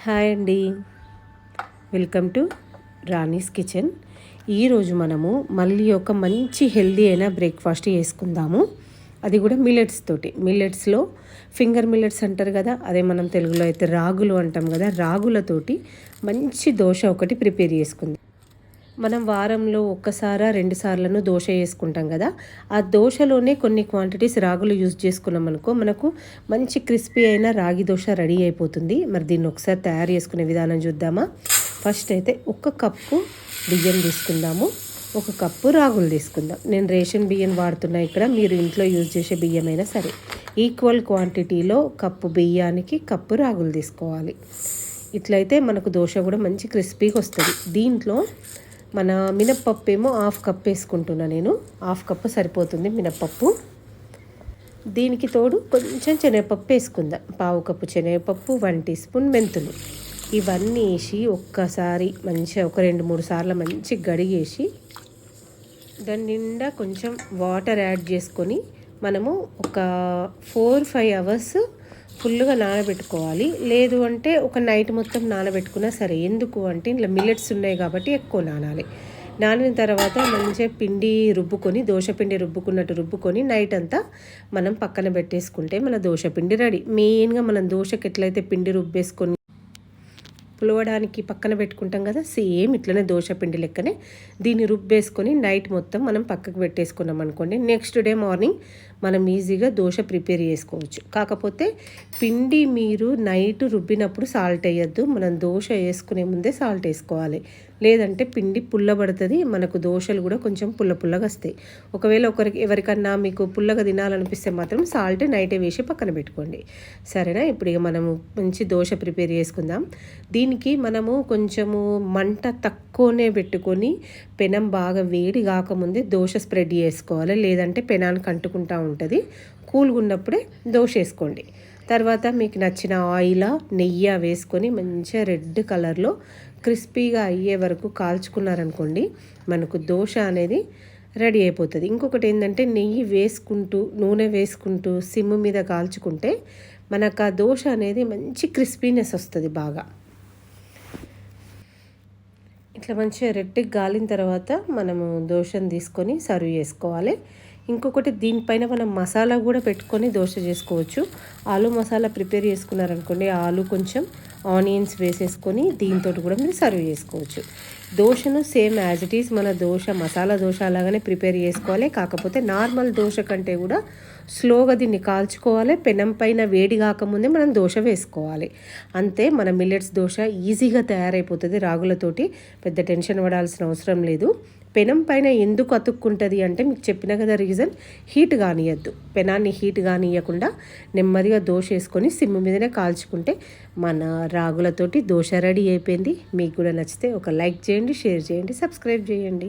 Hi అండి, welcome to Rani's kitchen. ఈరోజు మనము మళ్ళీ ఒక మంచి హెల్దీ అయిన బ్రేక్ఫాస్ట్ చేసుకుందాము. అది కూడా మిల్లెట్స్ తోటి. మిల్లెట్స్లో ఫింగర్ మిల్లెట్స్ అంటారు కదా, అదే మనం తెలుగులో అయితే రాగులు అంటాం కదా, రాగులతోటి మంచి దోశ ఒకటి ప్రిపేర్ చేసుకుందాం. మనం వారంలో ఒక్కసారి రెండు సార్లను దోశ వేసుకుంటాం కదా, ఆ దోశలోనే కొన్ని క్వాంటిటీస్ రాగులు యూజ్ చేసుకున్నాం అనుకో, మనకు మంచి క్రిస్పీ అయిన రాగి దోశ రెడీ అయిపోతుంది. మరి దీన్ని ఒకసారి తయారు చేసుకునే విధానం చూద్దామా. ఫస్ట్ అయితే 1 కప్పు బియ్యం తీసుకుందాము, 1 కప్పు రాగులు తీసుకుందాం. నేను రేషన్ బియ్యం వాడుతున్నా ఇక్కడ, మీరు ఇంట్లో యూజ్ చేసే బియ్యమైనా సరే. ఈక్వల్ క్వాంటిటీలో కప్పు బియ్యానికి కప్పు రాగులు తీసుకోవాలి. ఇట్లయితే మనకు దోశ కూడా మంచి క్రిస్పీగా వస్తుంది. దీంట్లో మన మినప్పప్పు ఏమో 1/2 కప్ వేసుకుంటున్నా నేను. 1/2 కప్పు సరిపోతుంది మినప్పప్పు. దీనికి తోడు కొంచెం శనగపప్పు వేసుకుందాం. 1/2 కప్పు శనగపప్పు, 1 టీ స్పూన్ మెంతులు. ఇవన్నీ వేసి ఒక్కసారి మంచిగా ఒక 2-3 సార్లు మంచి గడిగేసి దాని నిండా కొంచెం వాటర్ యాడ్ చేసుకొని మనము ఒక 4-5 అవర్స్ ఫుల్గా నానబెట్టుకోవాలి. లేదు అంటే ఒక నైట్ మొత్తం నానబెట్టుకున్నా సరే. ఎందుకు అంటే ఇలా మిల్లెట్స్ ఉన్నాయి కాబట్టి ఎక్కువ నానాలి. నానిన తర్వాత మంచిగా పిండి రుబ్బుకొని, దోశ పిండి రుబ్బుకున్నట్టు రుబ్బుకొని నైట్ అంతా మనం పక్కన పెట్టేసుకుంటే మన దోశ పిండి రెడీ. మెయిన్గా మనం దోశకి ఎట్లయితే పిండి రుబ్బేసుకొని పులవడానికి పక్కన పెట్టుకుంటాం కదా, సేమ్ ఇట్లనే దోశ పిండి లెక్కనే దీన్ని రుబ్బేసుకొని నైట్ మొత్తం మనం పక్కకు పెట్టేసుకున్నాం అనుకోండి, నెక్స్ట్ డే మార్నింగ్ మనం ఈజీగా దోశ ప్రిపేర్ చేసుకోవచ్చు. కాకపోతే పిండి మీరు నైట్ రుబ్బినప్పుడు సాల్ట్ వేయద్దు, మనం దోశ వేసుకునే ముందే సాల్ట్ వేసుకోవాలి. లేదంటే పిండి పుల్లబడుతుంది, మనకు దోశలు కూడా కొంచెం పుల్లగా వస్తాయి. ఒకవేళ ఎవరికన్నా మీకు పుల్లగా తినాలనిపిస్తే మాత్రం సాల్ట్ నైటే వేసి పక్కన పెట్టుకోండి, సరేనా. ఇప్పుడు ఇక మనము మంచి దోశ ప్రిపేర్ చేసుకుందాం. దీనికి మనము కొంచెము మంట తక్కువనే పెట్టుకొని పెనం బాగా వేడి కాకముందే దోశ స్ప్రెడ్ చేసుకోవాలి. లేదంటే పెనానికి అంటుకుంటూ ఉంటుంది. కూల్గా ఉన్నప్పుడే దోశ వేసుకోండి. తర్వాత మీకు నచ్చిన ఆయిల్, నెయ్యి వేసుకొని మంచిగా రెడ్ కలర్లో క్రిస్పీగా అయ్యే వరకు కాల్చుకున్నారనుకోండి, మనకు దోశ అనేది రెడీ అయిపోతుంది. ఇంకొకటి ఏంటంటే నెయ్యి వేసుకుంటూ, నూనె వేసుకుంటూ సిమ్ మీద కాల్చుకుంటే మనకు ఆ దోశ అనేది మంచి క్రిస్పీనెస్ వస్తుంది బాగా. ఇట్లా మంచిగా రెడ్కి గాలిన తర్వాత మనము దోశను తీసుకొని సర్వ్ చేసుకోవాలి. ఇంకొకటి దీనిపైన మనం మసాలా కూడా పెట్టుకొని దోశ చేసుకోవచ్చు. ఆలు మసాలా ప్రిపేర్ చేసుకున్నారనుకోండి, ఆలు కొంచెం ఆనియన్స్ వేసేసుకొని దీంతో కూడా మీరు సర్వ్ చేసుకోవచ్చు. దోశను సేమ్ యాజ్ ఇట్ ఈస్ మన దోశ మసాలా దోశ అలాగనే ప్రిపేర్ చేసుకోవాలి. కాకపోతే నార్మల్ దోశ కంటే కూడా స్లోగా దీన్ని కాల్చుకోవాలి. పెనం పైన వేడి కాకముందే మనం దోశ వేసుకోవాలి. అంతే, మన మిల్లెట్స్ దోశ ఈజీగా తయారైపోతుంది. రాగులతోటి పెద్ద టెన్షన్ పడాల్సిన అవసరం లేదు. పెనం పైన ఎందుకు అతుక్కుంటుంది అంటే మీకు చెప్పిన కదా రీజన్, హీట్ కానియద్దు. పెనాన్ని హీట్ కానియకుండా నెమ్మదిగా దోశ వేసుకొని సిమ్ మీదనే కాల్చుకుంటే మన రాగులతోటి దోశ రెడీ అయిపోయింది. మీకు కూడా నచ్చితే ఒక లైక్ చేయండి, షేర్ చేయండి, సబ్స్క్రైబ్ చేయండి.